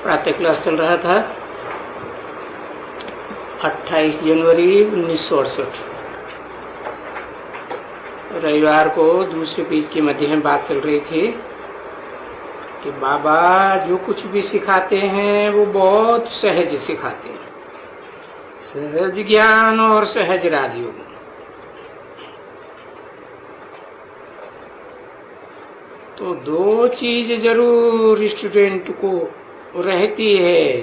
प्रातः क्लास चल रहा था 28 जनवरी 1968। रविवार को दूसरे पेज के मध्य में बात चल रही थी कि बाबा जो कुछ भी सिखाते हैं वो बहुत सहज सिखाते हैं, सहज ज्ञान और सहज राजयोग। तो दो चीज जरूर स्टूडेंट को रहती है,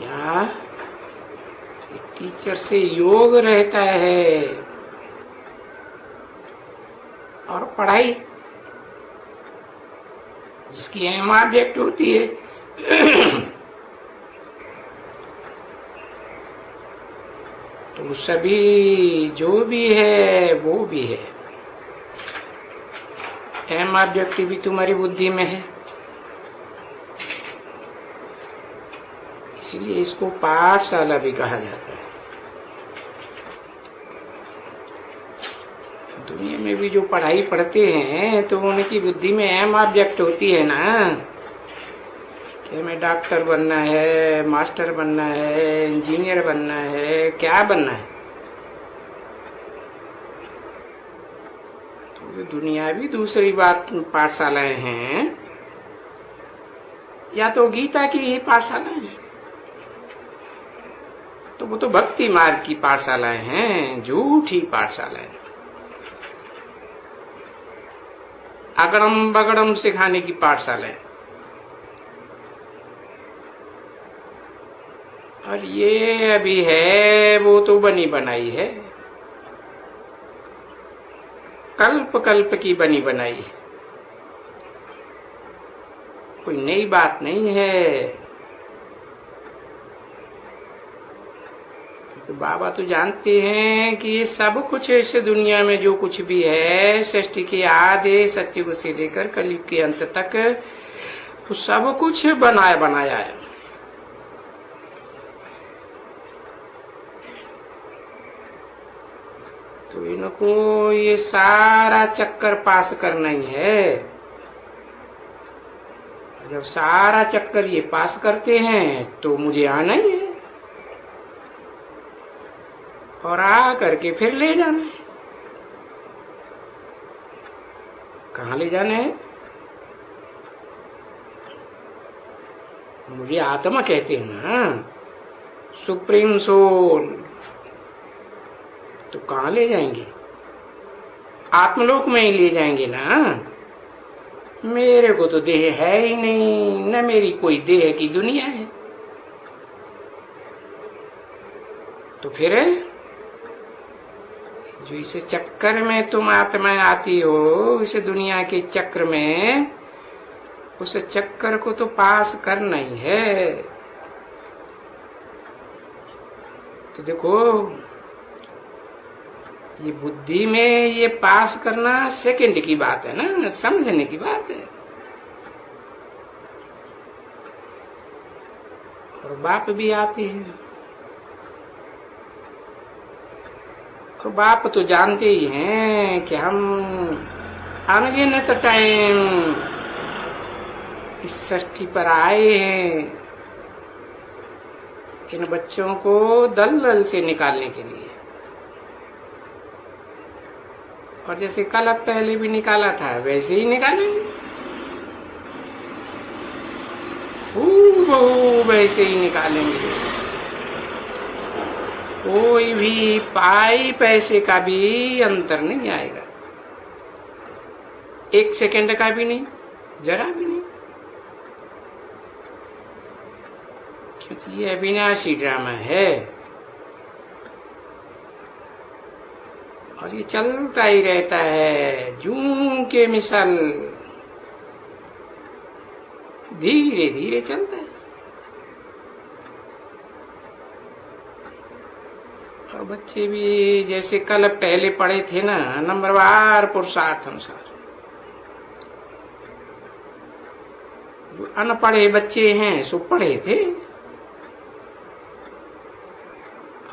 या टीचर से योग रहता है और पढ़ाई जिसकी अहम ऑब्जेक्ट होती है। तो सभी जो भी है वो भी है, अहम ऑब्जेक्ट भी तुम्हारी बुद्धि में है, इसलिए इसको पाठशाला भी कहा जाता है। दुनिया में भी जो पढ़ाई पढ़ते हैं तो उनकी बुद्धि में अहम ऑब्जेक्ट होती है ना, कि हमें डॉक्टर बनना है, मास्टर बनना है, इंजीनियर बनना है, क्या बनना है। तो जो दुनियावी दूसरी बात पाठशालाएं हैं, या तो गीता की ही पाठशालाएं हैं, तो वो तो भक्ति मार्ग की पाठशालाएं हैं, झूठी पाठशालाएं, अगड़म बगड़म सिखाने की पाठशालाएं। और ये अभी है वो तो बनी बनाई है, कल्प कल्प की बनी बनाई है, कोई नई बात नहीं है। तो बाबा तो जानते हैं कि ये सब कुछ इस दुनिया में जो कुछ भी है, सृष्टि के आदि सतयुग से लेकर कलयुग के अंत तक, तो सब कुछ बनाया बनाया है। तो इनको ये सारा चक्कर पास करना ही है। जब सारा चक्कर ये पास करते हैं तो मुझे आना ही है, और आ करके फिर ले जाना है। कहाँ ले जाना है? मुझे आत्मा कहते हैं ना, सुप्रीम सोल। तो कहाँ ले जाएंगे? आत्मलोक में ही ले जाएंगे ना। मेरे को तो देह है ही नहीं, न मेरी कोई देह की दुनिया है। तो फिर जो इस चक्कर में तुम आत्मा आती हो, इस दुनिया के चक्र में, उस चक्कर को तो पास करना ही है। तो देखो, ये बुद्धि में ये पास करना सेकंड की बात है ना, समझने की बात है। और बाप भी आते हैं, और बाप तो जानते ही हैं कि हम अनगिनत टाइम इस सृष्टि पर आए हैं इन बच्चों को दलदल से निकालने के लिए। और जैसे कल अब पहले भी निकाला था वैसे ही निकालेंगे, वैसे ही निकालेंगे। कोई भी पाई पैसे का भी अंतर नहीं आएगा, एक सेकंड का भी नहीं, जरा भी नहीं, क्योंकि ये अविनाशी ड्रामा है और ये चलता ही रहता है जूं के मिसल, धीरे धीरे चलता है। और बच्चे भी जैसे कल पहले पढ़े थे ना, नंबरवार पुरुषार्थ अनुसार। जो अनपढ़े बच्चे हैं सो पढ़े थे,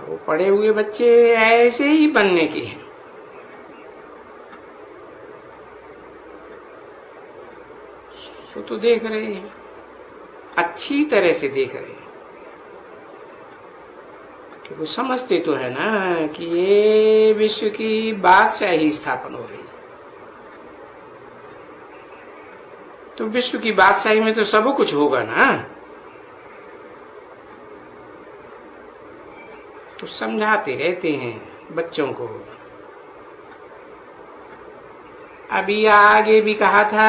वो पढ़े हुए बच्चे ऐसे ही बनने के हैं। तो देख रहे हैं अच्छी तरह से देख रहे हैं कि वो समझते तो है ना कि ये विश्व की बादशाही स्थापन हो रही है। तो विश्व की बादशाही में तो सब कुछ होगा ना, तो समझाते रहते हैं बच्चों को। अभी आगे भी कहा था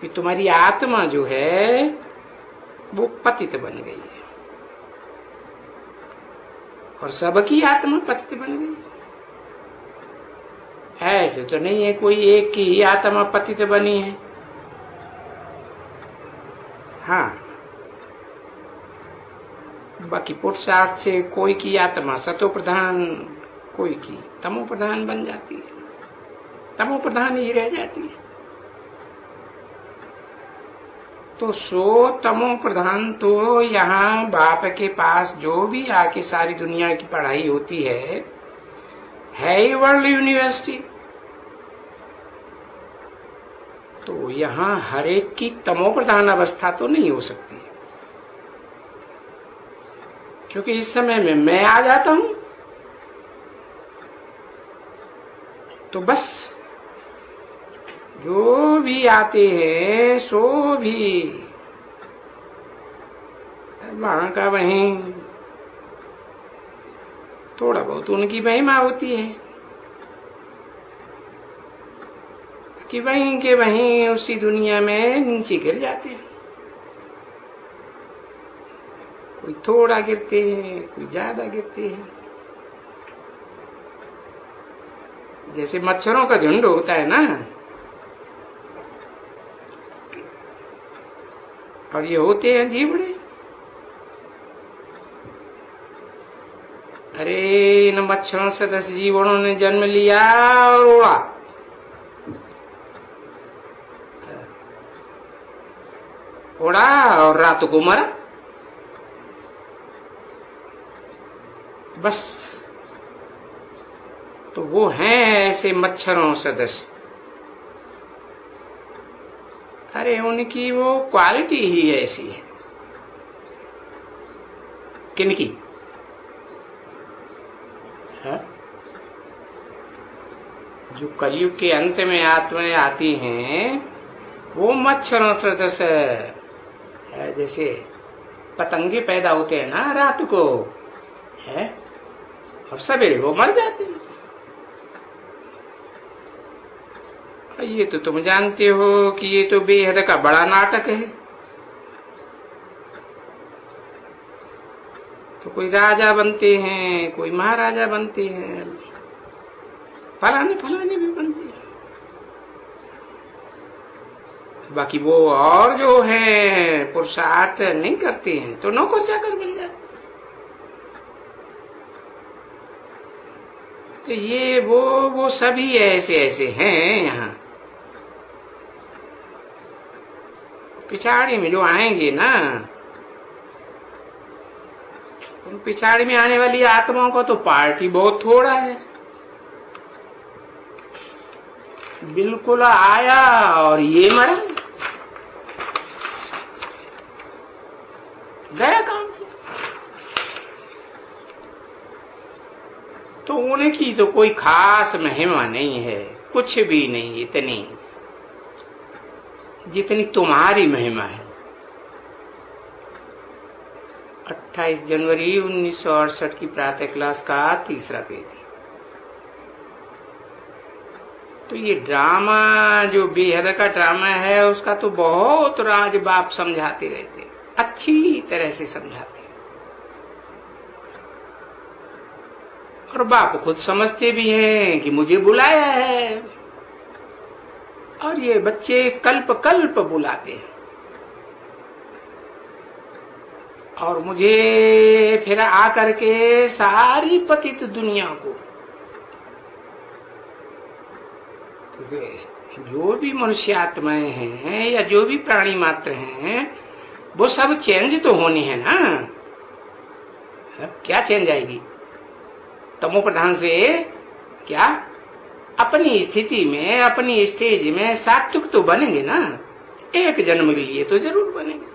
कि तुम्हारी आत्मा जो है वो पतित बन गई है, और सबकी आत्मा पतित बन गई। ऐसे तो नहीं है कोई एक की ही आत्मा पतित बनी है। हाँ, बाकी पुरुषार्थ से कोई की आत्मा सतो प्रधान, कोई की तमो प्रधान बन जाती है, तमो प्रधान ही रह जाती है। तो सो तमो प्रधान तो यहाँ बाप के पास जो भी आके सारी दुनिया की पढ़ाई होती है ही वर्ल्ड यूनिवर्सिटी। तो यहाँ हर एक की तमो प्रधान अवस्था तो नहीं हो सकती, क्योंकि इस समय में मैं आ जाता हूं तो बस जो भी आते हैं सो भी वहां का वहीं थोड़ा बहुत उनकी महिमा होती है कि वहीं के वहीं उसी दुनिया में नीचे गिर जाते हैं। कोई थोड़ा गिरते हैं, कोई ज्यादा गिरते हैं। जैसे मच्छरों का झुंड होता है ना, और ये होते हैं जीवड़े। अरे इन मच्छरों से 10 जीवड़ों ने जन्म लिया और उड़ा। उड़ा और रात को मरा। बस तो वो हैं ऐसे मच्छरों सदस्य। अरे उनकी वो क्वालिटी ही ऐसी है। किनकी? है? जो कलयुग के अंत में आत्माएं आती हैं वो मच्छरों सदस्य है। जैसे पतंगे पैदा होते हैं ना रात को, है, और सवेरे वो मर जाते हैं। ये तो तुम जानते हो कि ये तो बेहद का बड़ा नाटक है। तो कोई राजा बनते हैं, कोई महाराजा बनते हैं, फलाने फलाने भी बनते हैं। बाकी वो और जो है पुरुषार्थ नहीं करते हैं तो नौकर चाकर बन जाते हैं। तो ये वो सभी ऐसे ऐसे हैं। यहाँ पिछाड़ी में जो आएंगे ना, उन पिछाड़ी में आने वाली आत्माओं का तो पार्टी बहुत थोड़ा है। बिल्कुल आया और ये मरा, गया काम से। तो उनकी तो कोई खास महिमा नहीं है, कुछ भी नहीं, इतनी जितनी तुम्हारी महिमा है। 28 जनवरी 1968 की प्रातः क्लास का 3रा पेज। तो ये ड्रामा जो बेहद का ड्रामा है उसका तो बहुत राज बाप समझाते रहते हैं, अच्छी तरह से समझाते हैं। और बाप खुद समझते भी हैं कि मुझे बुलाया है, और ये बच्चे कल्प कल्प बुलाते हैं। और मुझे फिर आकर के सारी पतित दुनिया को, जो भी मनुष्य आत्माएं हैं या जो भी प्राणी मात्र हैं वो सब चेंज तो होनी है ना। क्या चेंज आएगी? तमो प्रधान से क्या अपनी स्थिति में, अपनी स्टेज में सात्विक तो बनेंगे ना। एक जन्म के लिए तो जरूर बनेंगे।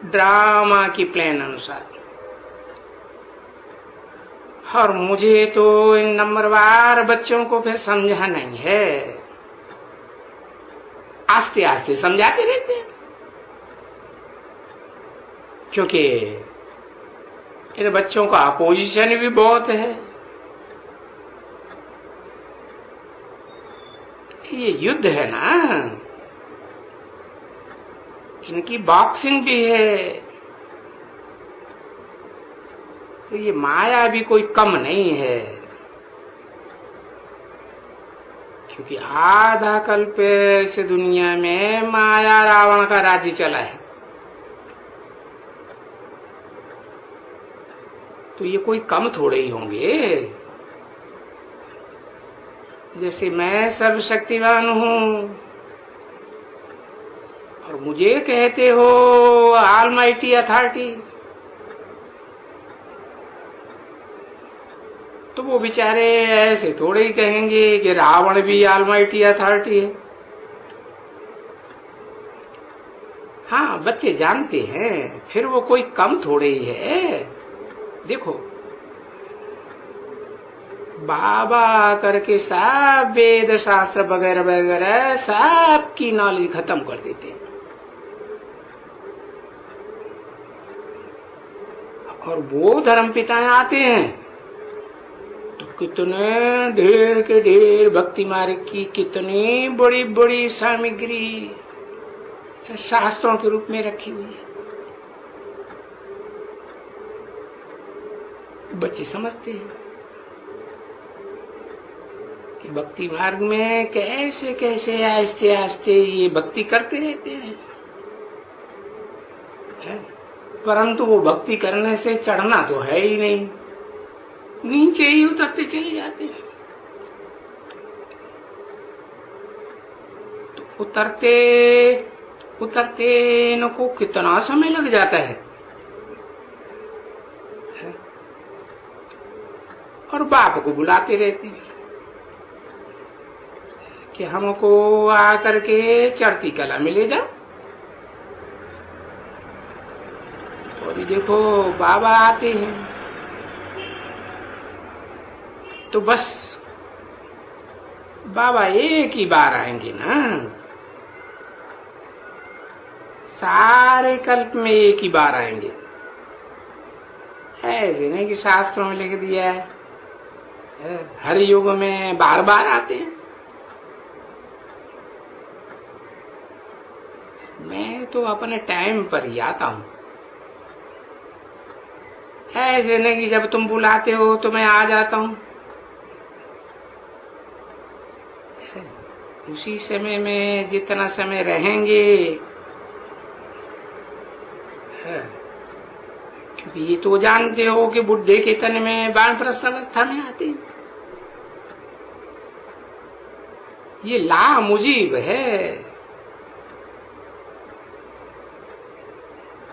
ड्रामा की प्लान अनुसार। और मुझे तो इन नंबरवार बच्चों को फिर समझा नहीं है, आस्ते आस्ते समझाते रहते हैं, क्योंकि इन बच्चों का अपोजिशन भी बहुत है। ये युद्ध है ना, इनकी बॉक्सिंग भी है, तो ये माया भी कोई कम नहीं है, क्योंकि आधा कल्प से दुनिया में माया रावण का राज्य चला है। तो ये कोई कम थोड़े ही होंगे। जैसे मैं सर्वशक्तिवान हूं और मुझे कहते हो ऑलमाइटी अथॉरिटी, तो वो बेचारे ऐसे थोड़े ही कहेंगे कि रावण भी ऑलमाइटी अथॉरिटी है। हाँ, बच्चे जानते हैं, फिर वो कोई कम थोड़े ही है। देखो, बाबा करके सब वेद शास्त्र वगैरह वगैरह सब की नॉलेज खत्म कर देते हैं, और वो धर्म पिताएं आते हैं तो कितने ढेर के ढेर भक्ति मार्ग की कितनी बड़ी बड़ी सामग्री शास्त्रों के रूप में रखी हुई है। बच्चे समझते हैं कि भक्ति मार्ग में कैसे कैसे आस्ते आस्ते ये भक्ति करते रहते हैं, परंतु वो भक्ति करने से चढ़ना तो है ही नहीं, नीचे ही उतरते चले जाते हैं। तो उतरते उतरते इनको कितना समय लग जाता है, और बाप को बुलाते रहते हैं कि हमको आकर के चढ़ती कला में ले जाओ। और ये देखो बाबा आते हैं तो बस बाबा एक ही बार आएंगे ना, सारे कल्प में एक ही बार आएंगे। ऐसे नहीं कि शास्त्रों में लिख दिया है हर युग में बार बार आते हैं। मैं तो अपने टाइम पर ही आता हूं, ऐसे नहीं कि जब तुम बुलाते हो तो मैं आ जाता हूं। उसी समय में जितना समय रहेंगे, क्योंकि ये तो जानते हो कि बुढ़े के तन में वानप्रस्थ अवस्था में आते हैं। ये ला मुजीब है,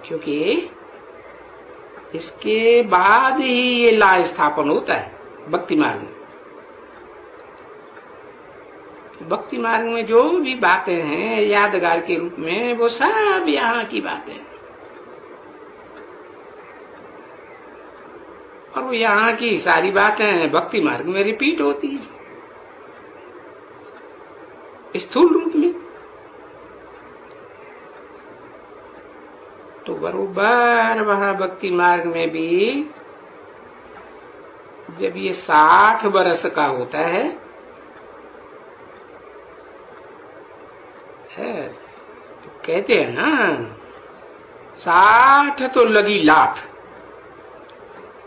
क्योंकि इसके बाद ही ये ला स्थापन होता है भक्ति मार्ग में। भक्ति मार्ग में जो भी बातें हैं यादगार के रूप में, वो सब यहाँ की बातें हैं, और वो यहाँ की सारी बातें भक्ति मार्ग में रिपीट होती हैं स्थूल रूप में। तो बरोबर वहां भक्ति मार्ग में भी जब ये 60 बरस का होता है तो कहते हैं ना 60 तो लगी लाठ।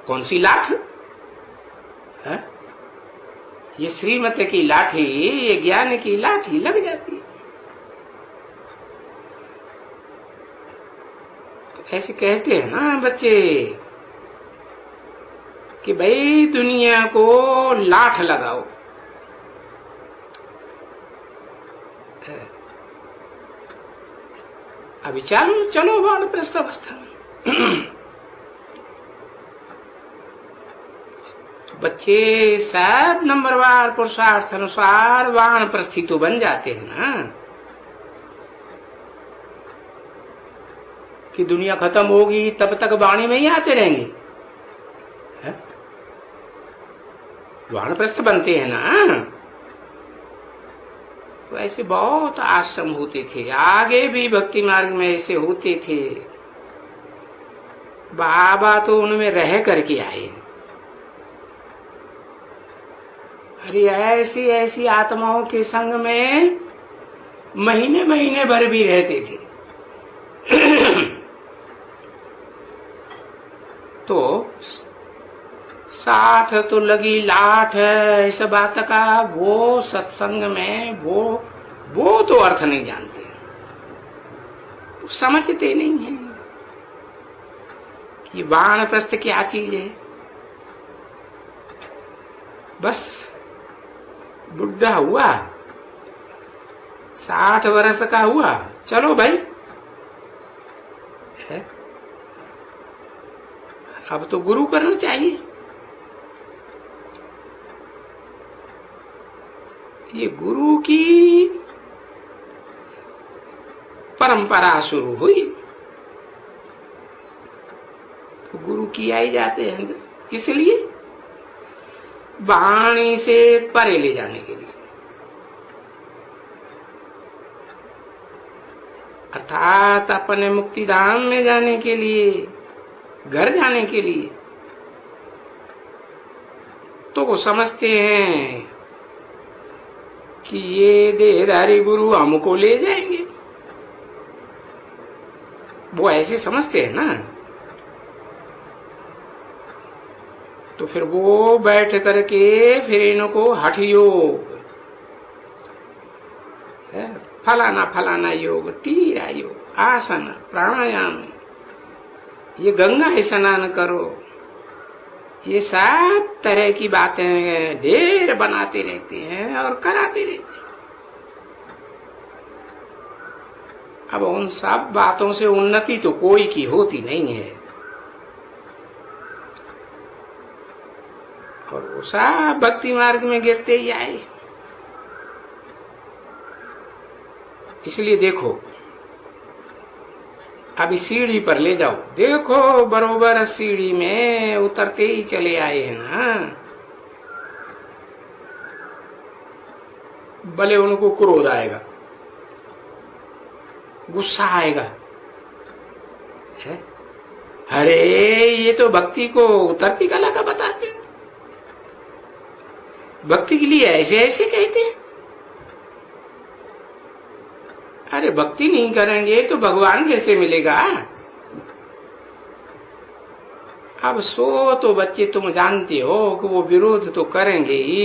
कौन सी लाठ है? ये श्रीमती की लाठी, ये ज्ञान की लाठी लग जाती है। तो ऐसे कहते हैं ना बच्चे कि भाई दुनिया को लाठ लगाओ, अभी चलो चलो वानप्रस्थ अवस्था में। बच्चे सब नंबरवार पुरुषार्थ अनुसार वानप्रस्थी तो बन जाते हैं ना। कि दुनिया खत्म होगी तब तक वाणी में ही आते रहेंगे? वानप्रस्थ बनते हैं ना। तो ऐसे बहुत आश्रम होते थे, आगे भी भक्ति मार्ग में ऐसे होते थे। बाबा तो उनमें रह करके आए। अरे ऐसी ऐसी आत्माओं के संग में महीने महीने भर भी रहते थे। तो साठ तो लगी लाठ है, इस बात का वो सत्संग में वो तो अर्थ नहीं जानते, समझते नहीं है कि वानप्रस्थ क्या चीज है। बस बुढ़ा हुआ, 60 वर्ष का हुआ, चलो भाई है? अब तो गुरु करना चाहिए। ये गुरु की परंपरा शुरू हुई तो गुरु किया ही जाते हैं। किस लिए? वाणी से परे ले जाने के लिए, अर्थात अपने मुक्तिधाम में जाने के लिए, घर जाने के लिए। तो वो समझते हैं कि ये देहधारी गुरु हमको ले जाएंगे, वो ऐसे समझते हैं ना। तो फिर वो बैठ करके फिर इनको हठ योग, फलाना फलाना योग, तीरा योग, आसन, प्राणायाम, ये गंगा स्नान करो, ये सब तरह की बातें ढेर बनाते रहते हैं और कराते रहते हैं। अब उन सब बातों से उन्नति तो कोई की होती नहीं है, और वो सब भक्ति मार्ग में गिरते ही आए। इसलिए देखो, अभी सीढ़ी पर ले जाओ, देखो बरोबर सीढ़ी में उतरते ही चले आए हैं ना। भले उनको क्रोध आएगा, गुस्सा आएगा, है? अरे ये तो भक्ति को उतरती कला का बताते हैं, भक्ति के लिए ऐसे ऐसे कहते हैं। अरे भक्ति नहीं करेंगे तो भगवान कैसे मिलेगा? अब सो तो बच्चे तुम जानते हो कि वो विरोध तो करेंगे ही,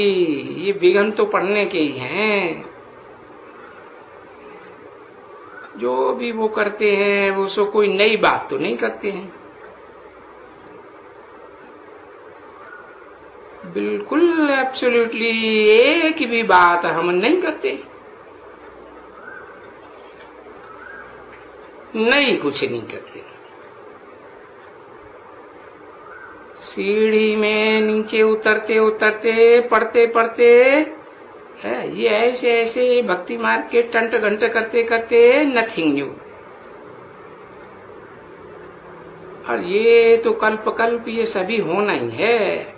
ये विघ्न तो पढ़ने के ही हैं। जो भी वो करते हैं वो सो कोई नई बात तो नहीं करते हैं, बिल्कुल एब्सोल्युटली एक भी बात हम नहीं करते, नहीं कुछ नहीं करते। सीढ़ी में नीचे उतरते उतरते, पढ़ते पढ़ते है, ये ऐसे ऐसे भक्ति मार्ग के टंट घंट करते करते नथिंग न्यू। और ये तो कल्प कल्प ये सभी होना ही है।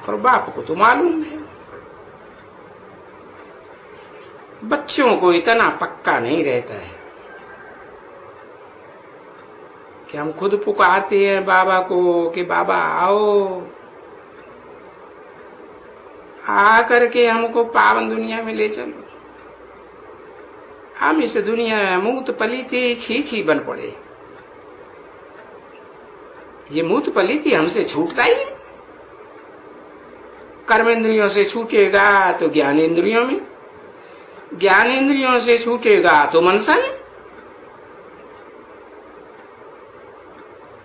और बाप को तो मालूम है, बच्चों को इतना पक्का नहीं रहता है कि हम खुद पुकारते हैं बाबा को कि बाबा आओ, आ करके हमको पावन दुनिया में ले चलो। हम इस दुनिया में मूत पलीती छी छी बन पड़े। ये मूत पलीती हमसे छूटता ही नहीं। कर्मेंद्रियों से छूटेगा तो ज्ञानेंद्रियों में, ज्ञानेंद्रियों से छूटेगा तो मनसा में।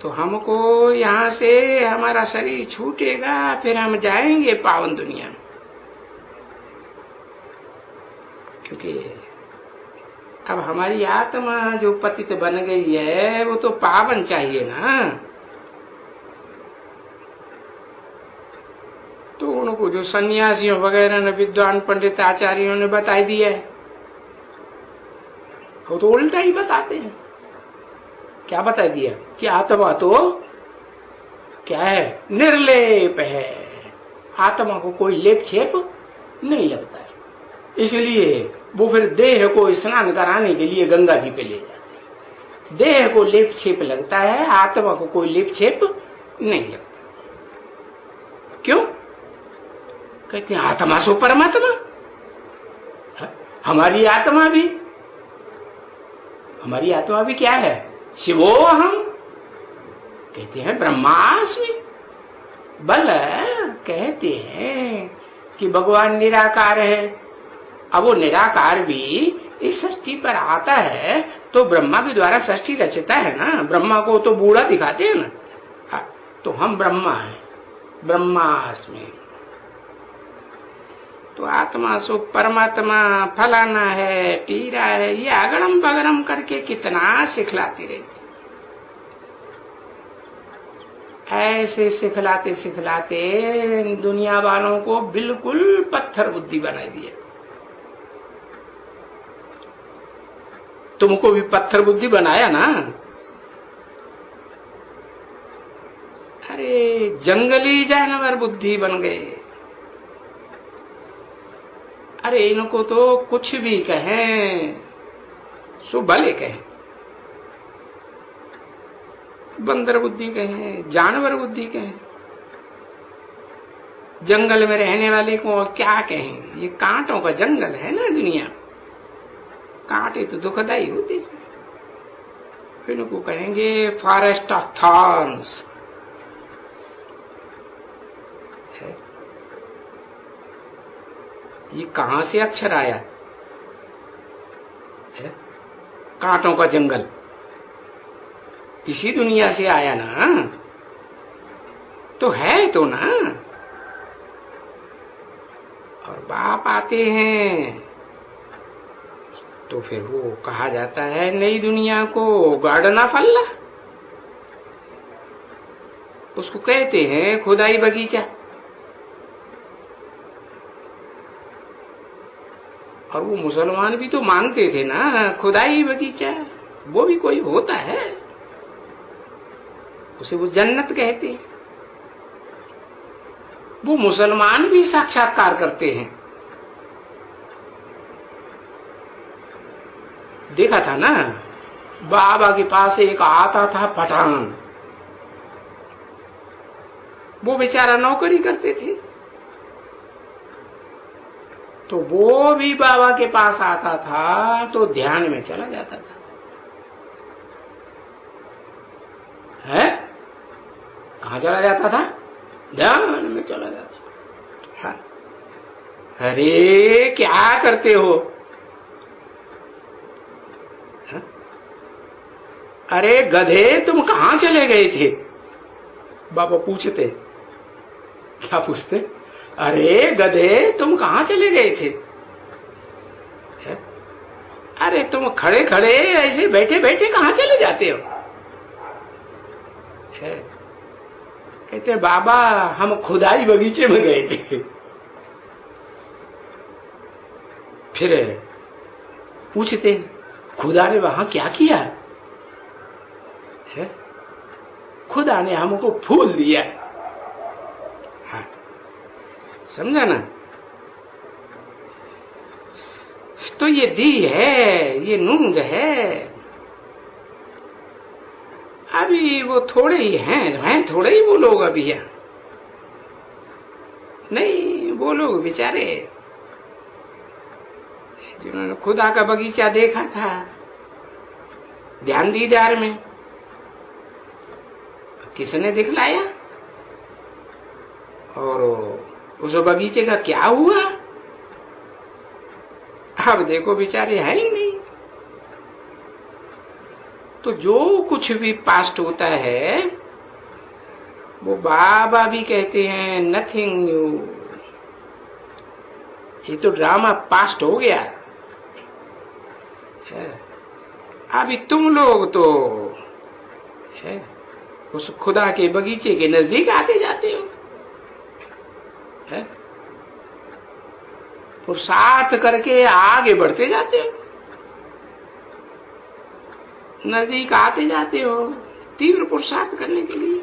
तो हमको यहां से हमारा शरीर छूटेगा, फिर हम जाएंगे पावन दुनिया में। क्योंकि अब हमारी आत्मा जो पतित बन गई है वो तो पावन चाहिए ना। तो उनको जो सन्यासियों वगैरह ने, विद्वान पंडित आचार्यों ने बता दिया है वो तो उल्टा ही बताते हैं। क्या बता दिया कि आत्मा तो क्या है, निर्लेप है, आत्मा को कोई लेप छेप नहीं लगता है। इसलिए वो फिर देह को स्नान कराने के लिए गंगा जी पे ले जाते हैं। देह को लेप छेप लगता है, आत्मा को कोई लेप छेप नहीं लगता। क्यों? कहते हैं आत्मा सो परमात्मा, हमारी आत्मा भी क्या है, शिवो हम, कहते हैं ब्रह्मास्मि। बल कहते हैं कि भगवान निराकार है। अब वो निराकार भी इस सृष्टि पर आता है तो ब्रह्मा के द्वारा सृष्टि रचता है ना। ब्रह्मा को तो बूढ़ा दिखाते हैं ना। तो हम ब्रह्मा हैं, ब्रह्मास्मि। तो आत्मा सो परमात्मा, फलाना है, टीरा है, ये अगड़म बगड़म करके कितना सिखलाते रहते। ऐसे सिखलाते सिखलाते दुनिया वालों को बिल्कुल पत्थर बुद्धि बना दिया। तुमको भी पत्थर बुद्धि बनाया ना। अरे जंगली जानवर बुद्धि बन गए। अरे इनको तो कुछ भी कहें सो भले कहें, बंदर बुद्धि कहें, जानवर बुद्धि कहें, जंगल में रहने वाले को क्या कहेंगे। ये कांटों का जंगल है ना दुनिया, कांटे तो दुखदाई होते। इनको कहेंगे फॉरेस्ट ऑफ थॉर्न्स। ये कहां से अक्षर आया है? कांटों का जंगल इसी दुनिया से आया ना। तो है तो ना। और बाप आते हैं तो फिर वो कहा जाता है नई दुनिया को गार्डन ऑफ अल्लाह। उसको कहते हैं खुदाई बगीचा। और वो मुसलमान भी तो मानते थे ना खुदाई बगीचा, वो भी कोई होता है, उसे वो जन्नत कहते हैं। वो मुसलमान भी साक्षात्कार करते हैं। देखा था ना, बाबा के पास एक आता था पठान, वो बेचारा नौकरी करते थे। तो वो भी बाबा के पास आता था तो ध्यान में चला जाता था। है कहां चला जाता था? ध्यान में चला जाता था। हाँ। अरे क्या करते हो? हाँ? अरे गधे तुम कहां चले गए थे? बाबा पूछते। क्या पूछते? अरे गधे तुम कहां चले गए थे? है? अरे तुम खड़े खड़े ऐसे बैठे बैठे कहां चले जाते हो? है? कहते बाबा हम खुदाई बगीचे में गए थे। फिर पूछते खुदा ने वहां क्या किया? है? खुदा ने हमको फूल दिया। हाँ, समझा ना? तो ये दी है, ये नूंद है। अभी वो थोड़े ही हैं थोड़े ही वो लोग अभी हैं। नहीं, वो लोग बेचारे जिन्होंने खुदा का बगीचा देखा था ध्यान दीदार में, किसने दिखलाया? और उस बगीचे का क्या हुआ? अब देखो बेचारे है ही नहीं। तो जो कुछ भी पास्ट होता है वो बाबा भी कहते हैं नथिंग न्यू। ये तो ड्रामा पास्ट हो गया है। अभी तुम लोग तो है उस खुदा के बगीचे के नजदीक आते जाते हो है? और साथ करके आगे बढ़ते जाते हो। नजदीक आते जाते हो तीव्र पुरुषार्थ करने के लिए।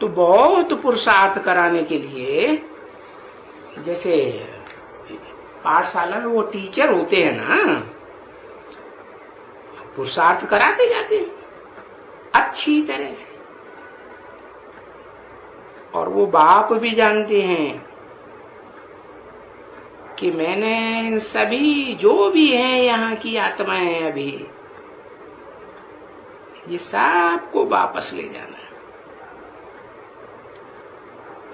तो बहुत पुरुषार्थ कराने के लिए, जैसे पाठशाला में वो टीचर होते हैं ना, पुरुषार्थ कराते जाते हैं अच्छी तरह से। और वो बाप भी जानते हैं कि मैंने इन सभी जो भी हैं यहाँ की आत्माएं अभी, ये सबको वापस ले जाना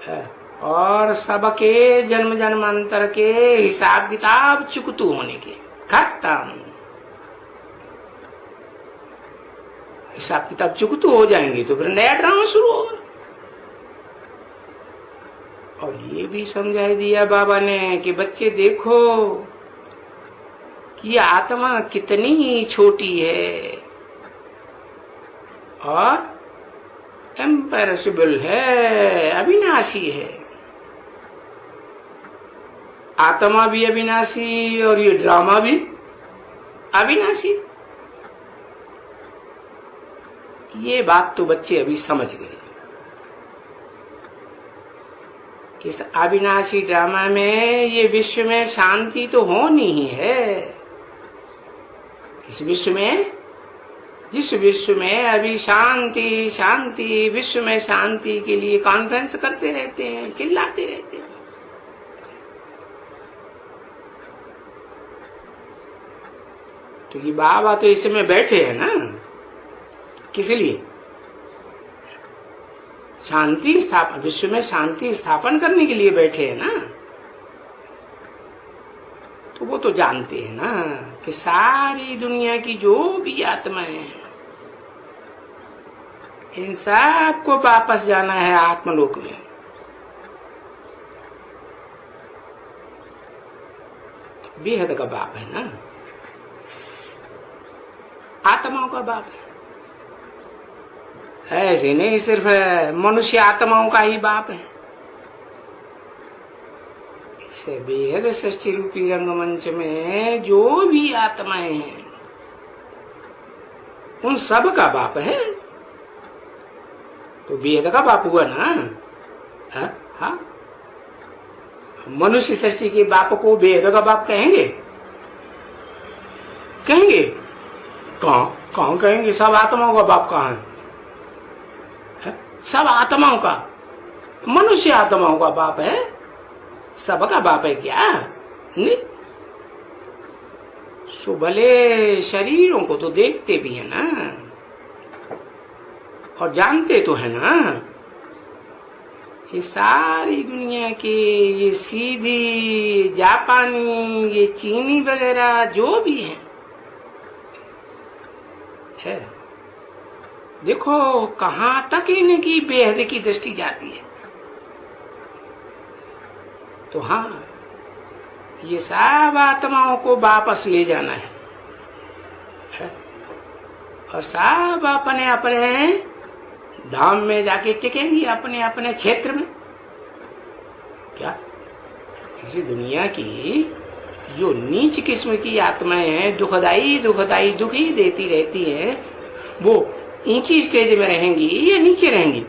है और सबके जन्म जन्मांतर के हिसाब किताब चुकतू होने के, खत्म। हिसाब किताब चुकतू हो जाएंगे तो फिर नया ड्रामा शुरू होगा। और ये भी समझाई दिया बाबा ने कि बच्चे देखो कि आत्मा कितनी छोटी है और इम्पेरिशेबल है, अविनाशी है। आत्मा भी अविनाशी और ये ड्रामा भी अविनाशी। ये बात तो बच्चे अभी समझ गए। इस अविनाशी ड्रामा में ये विश्व में शांति तो होनी ही है। इस विश्व में, जिस विश्व में अभी शांति शांति, विश्व में शांति के लिए कॉन्फ्रेंस करते रहते हैं, चिल्लाते रहते हैं। तो ये बाबा तो इसमें बैठे हैं ना, किस लिए? शांति स्थापन, विश्व में शांति स्थापन करने के लिए बैठे हैं ना। तो वो तो जानते हैं ना कि सारी दुनिया की जो भी आत्माएं हैं, इन सब को वापस जाना है आत्मलोक में। बेहद का बाप है ना, आत्माओं का बाप है। ऐसे नहीं सिर्फ मनुष्य आत्माओं का ही बाप है, इसे बेहद सृष्टि रूपी रंगमंच में जो भी आत्माएं हैं उन सब का बाप है। तो बेहद का बाप हुआ ना। हाँ, मनुष्य सृष्टि के बाप को बेहद का बाप कहेंगे? कहेंगे? कहाँ कहेंगे? सब आत्माओं का बाप कहाँ है? सब आत्माओं का, मनुष्य आत्माओं का बाप है, सबका बाप है क्या? नहीं। सो भले शरीरों को तो देखते भी है ना और जानते तो है ना, ये सारी दुनिया के, ये सीधी जापानी, ये चीनी वगैरह जो भी है देखो कहां तक इनकी बेहद की दृष्टि जाती है। तो हाँ, ये सब आत्माओं को वापस ले जाना है और सब अपने अपने धाम में जाके टिकेंगी, अपने अपने क्षेत्र में। क्या इसी दुनिया की जो नीच किस्म की आत्माएं हैं, दुखदाई दुखदाई दुख ही देती रहती हैं, वो ऊंची स्टेज में रहेंगी या नीचे रहेंगी?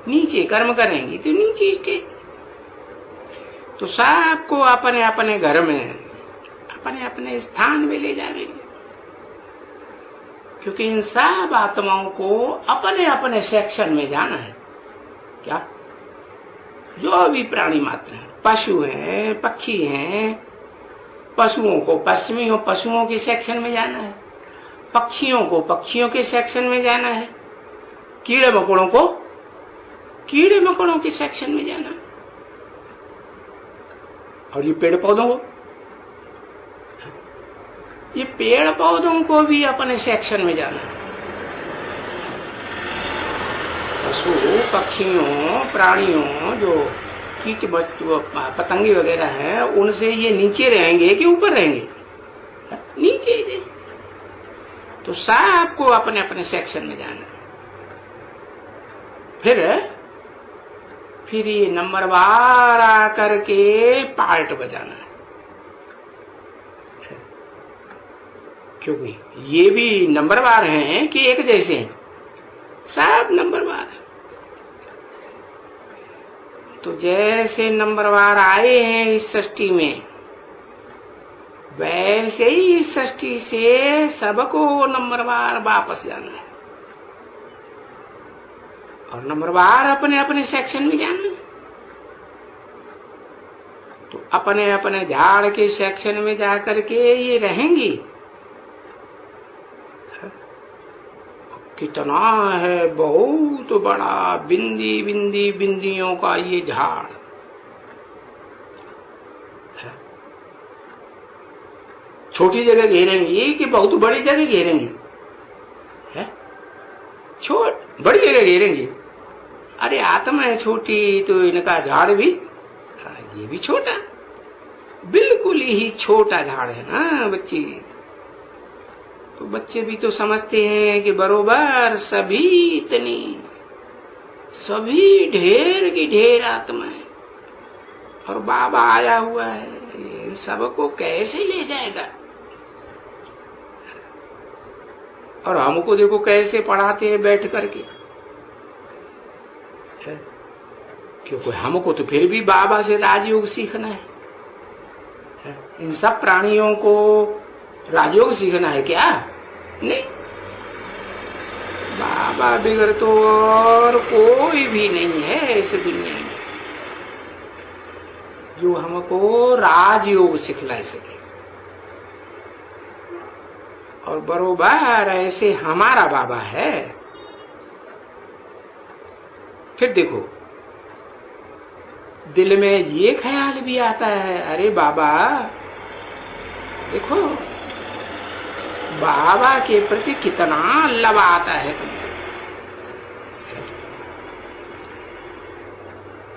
नीचे कर्म करेंगी तो नीचे स्टेज। तो सबको अपने अपने घर में, अपने अपने स्थान में ले जाएंगे, क्योंकि इन सब आत्माओं को अपने अपने सेक्शन में जाना है। क्या? जो भी प्राणी मात्र हैं, पशु हैं, पक्षी हैं, पशुओं को पशुओं के सेक्शन में जाना है, पक्षियों को पक्षियों के सेक्शन में जाना है, कीड़े मकोड़ों को कीड़े मकोड़ों के सेक्शन में जाना है, और ये पेड़ पौधों को, ये पेड़ पौधों को भी अपने सेक्शन में जाना है। पशु पक्षियों प्राणियों जो कीट पतंगे वगैरह हैं, उनसे ये नीचे रहेंगे कि ऊपर रहेंगे? नीचे ही रहेंगे। तो सबको अपने अपने सेक्शन में जाना है। फिर ये नंबरवार आकर के पार्ट बजाना है। क्योंकि ये भी नंबरवार हैं कि एक जैसे हैं, सब नंबरवार हैं। तो जैसे नंबरवार आए हैं इस सृष्टि में, वैसे ही इस सृष्टि से सबको नंबरवार वापस जाना है, और नंबरवार अपने अपने सेक्शन में जाना है। तो अपने अपने झाड़ के सेक्शन में जाकर के ये रहेंगी। कितना है बहुत बड़ा बिंदी बिंदी बिंदियों का ये झाड़ है। छोटी जगह घेरेंगी कि बहुत बड़ी जगह घेरेंगी है? बड़ी जगह घेरेंगी। अरे आत्मा है छोटी, तो इनका झाड़ भी ये भी छोटा, बिल्कुल ही छोटा झाड़ है ना बच्ची। तो बच्चे भी तो समझते हैं कि बरोबर सभी ढेर की ढेर आत्मा है, और बाबा आया हुआ है, इन सबको कैसे ले जाएगा। और हमको देखो कैसे पढ़ाते हैं बैठ करके, क्योंकि हमको तो फिर भी बाबा से राजयोग सीखना है। इन सब प्राणियों को राजयोग सीखना है क्या? नहीं, बाबा बिगड़ तो और कोई भी नहीं है इस दुनिया में जो हमको राजयोग सिखला सके। और बरोबर ऐसे हमारा बाबा है। फिर देखो दिल में ये ख्याल भी आता है, अरे बाबा देखो बाबा के प्रति कितना लव आता है तुमको,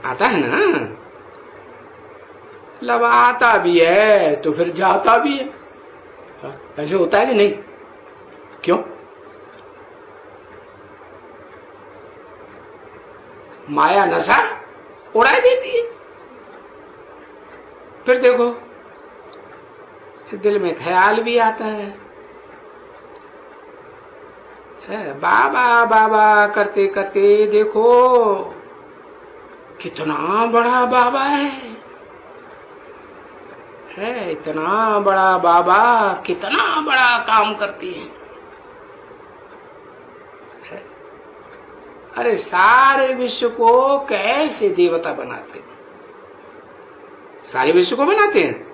आता है ना? लव आता भी है तो फिर जाता भी है। ऐसे होता है कि नहीं? क्यों? माया नशा उड़ा देती है। फिर देखो दिल में ख्याल भी आता है, बाबा बाबा करते करते देखो कितना बड़ा बाबा है, इतना बड़ा बाबा कितना बड़ा काम करती है। अरे सारे विश्व को कैसे देवता बनाते हैं? सारे विश्व को बनाते हैं,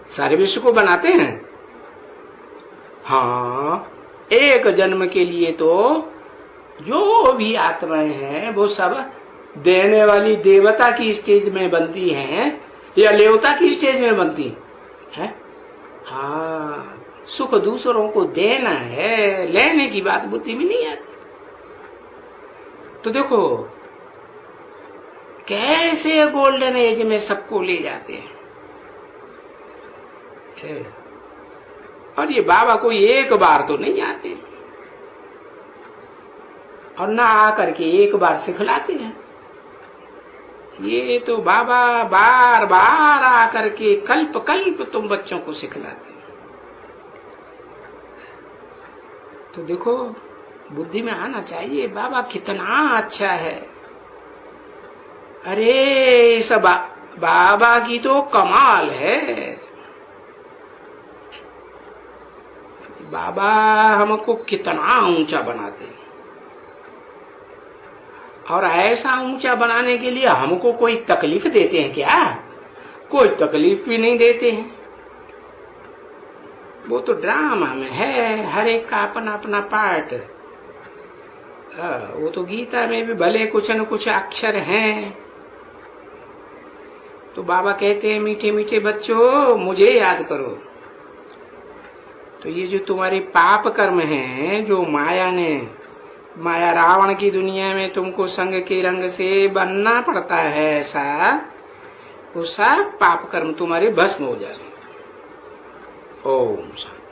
सारे विश्व को बनाते हैं। हाँ, एक जन्म के लिए तो जो भी आत्माएं हैं वो सब देने वाली देवता की स्टेज में बनती हैं या लेवता की स्टेज में बनती हैं। हाँ, सुख दूसरों को देना है, लेने की बात बुद्धि में नहीं आती। तो देखो कैसे गोल्डन एज में सबको ले जाते हैं। और ये बाबा कोई एक बार तो नहीं आते, और ना आकर के एक बार सिखलाते हैं। ये तो बाबा बार बार आकर के कल्प कल्प तुम बच्चों को सिखलाते हैं। तो देखो बुद्धि में आना चाहिए बाबा कितना अच्छा है। अरे इस बाबा की तो कमाल है। बाबा हमको कितना ऊंचा बनाते हैं, और ऐसा ऊंचा बनाने के लिए हमको कोई तकलीफ देते हैं क्या? कोई तकलीफ भी नहीं देते हैं। वो तो ड्रामा में है, हर एक का अपना अपना पार्ट। वो तो गीता में भी भले कुछ न कुछ अक्षर हैं। तो बाबा कहते हैं मीठे मीठे बच्चों मुझे याद करो। तो ये जो तुम्हारे पाप कर्म हैं, जो माया रावण की दुनिया में तुमको संग के रंग से बनना पड़ता है, ऐसा वो सब पाप कर्म तुम्हारे भस्म हो जाए। ओम शांति।